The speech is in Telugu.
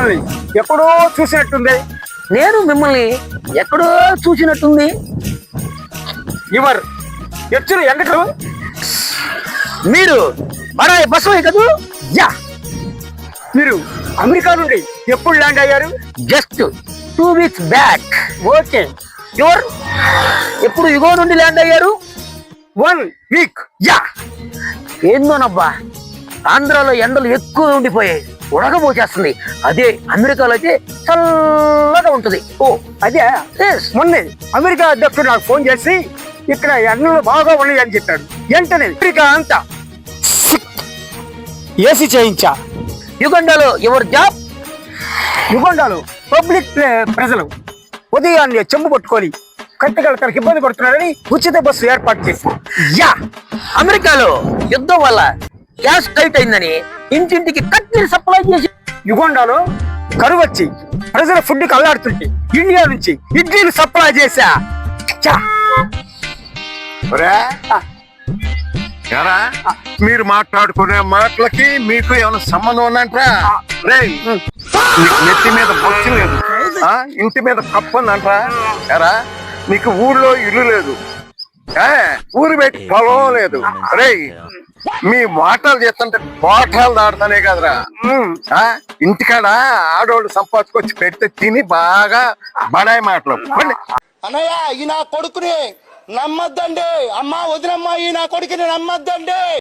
మిమ్మల్ని ఎప్పుడో చూసినట్టుంది. నేను మిమ్మల్ని ఎక్కడో చూసినట్టుంది. యువర్ ఎచ్చులు ఎంగటం. మీరు బడాయి బసవయ్య కదూ? యా. మీరు అమెరికా నుండి ఎప్పుడు ల్యాండ్ అయ్యారు? Just 2 weeks back. Okay. Your ఎప్పుడు యుగో నుండి ల్యాండ్ అయ్యారు? 1 week. యా. ఏందోనబ్బా, ఆంధ్రాలో ఎండలు ఎక్కువ ఉండిపోయాయి, ఉడకపోచేస్తుంది. అదే అమెరికాలో అయితే చల్లగా ఉంటది. ఓ అదే. మొన్నే అమెరికా అధ్యక్షుడు నాకు ఫోన్ చేసి ఇక్కడ ఎండలు బాగా ఉన్నాయి అని చెప్పాడు. వెంటనే అమెరికా అంతా ఏసీ చేయించా. యుగండాలో ఎవరు జాబ్? యుగండాలో పబ్లిక్ ప్రజలు ఉదయాన్నే చెంబు పట్టుకొని కట్టగలతలకు ఇబ్బంది పడుతున్నారని ఉచిత బస్సు ఏర్పాటు చేసి. యా. అమెరికాలో యుద్ధం వల్ల గ్యాస్ టైట్ అయిందని ఇంటింటికి కట్టెలు సప్లై చేసి. యుగండాలో కరువు వచ్చి ప్రజల ఫుడ్కి అల్లాడుతుంటే ఇండియా నుంచి ఇడ్లీలు సప్లై చేశా. చా. ఎరా మీరు మాట్లాడుకునే మాటలకి మీకు ఏమైనా సంబంధం ఉందంటరా? రేయ్, నీకు నెత్తి మీద బొచ్చు లేదు, ఇంటి మీద కప్పు ఉందంటరా? ఎరా నీకు ఊళ్ళో ఇల్లు లేదు, ఊరు పెట్టి పొలం లేదు. రేయ్, మీ మాటలు చేస్తుంటే కోటాలు దాడుతానే కదరా. ఇంటికాడ ఆడోళ్ళు సంపాదించుకొచ్చి పెడితే తిని బాగా బడాయి మాటలు. అన్నయ్య ఈ నా కొడుకుని నమ్మద్దండి, అమ్మా వదినమ్మా ఈ నా కొడుకుని నమ్మద్దండి.